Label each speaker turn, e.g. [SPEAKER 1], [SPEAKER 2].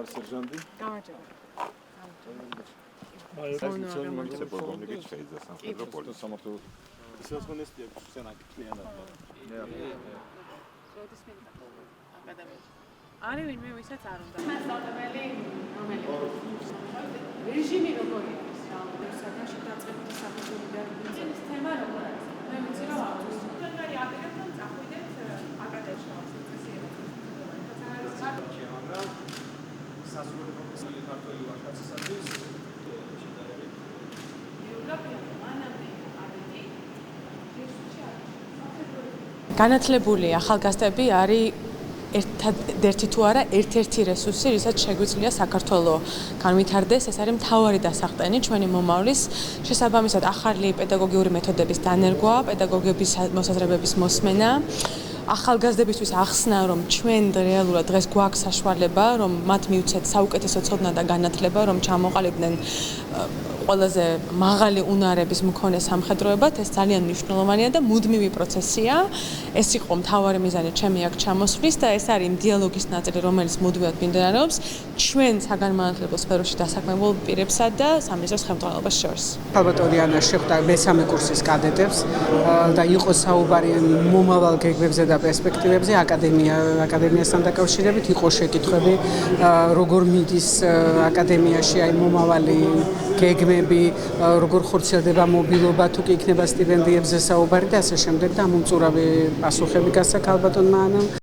[SPEAKER 1] Var serjanti.
[SPEAKER 2] Are ვინმე ვისაც არ უნდა. მასწავლებელი რომელი რეჟიმი როგორია ის რა? სადაში დაწყებითი საფუძვლიდან ის თემა როგორ არის? მე ვიცი რომ აუგუსტი თუნდარი აპირებს რომ წახვიდეთ აკადემიაში სექციებში.
[SPEAKER 3] სასურველი ქართული ვაჟკაცისათვის შედარებით.
[SPEAKER 4] განათლებული ახალგაზრდები არის ერთადერთი თუ არა ერთ-ერთი რესურსი, რისაც შეგვიძლია საქართველოს განვითარდეს, ეს არის მთავარი დასახტენი ჩვენი მომავლის შესაბამისად ახალი პედაგოგიური მეთოდების დანერგვა, პედაგოგების მოსაზრებების მოსმენა, ახალგაზრდებისთვის ახსნა, რომ ჩვენ რეალურად დღეს გვაქვს საშუალება, რომ მათ მივცეთ საუკეთესო ცოდნა და განათლება, რომ ჩამოყალიბდნენ ყველაზე მაღალი უნარების მქონე სამხედროებად, ეს ძალიან მნიშვნელოვანია და მუდმივი პროცესია. ეს იყო მთავარი მიზანი ჩემი აქ ჩამოსვლის და ეს არის დიალოგის ნაწილი, რომელიც მუდმივად მიმდინარეობს ჩვენ საგანმანათლებლო სფეროში დასაქმებულ პირებსა და სამინისტროს ხელმძღვანელობას შორის.
[SPEAKER 5] ალბათ ორიანა შეხვდა მესამე კურსის კადეტებს და იყო საუბარი მომავალ გეგმებზე და პერსპექტივებზე აკადემიასთან დაკავშირებით, იყო შეკითხვები როგორ მიდის აკადემიაში აი მომავალი გეგმები, როგორ ხორციელდება მობილობა, თუ კი იქნება სტიპენდიებზე საუბარი და ასე შემდეგ და ამ უმწურავი პასუხები გასცა ქალბატონმა ანამ.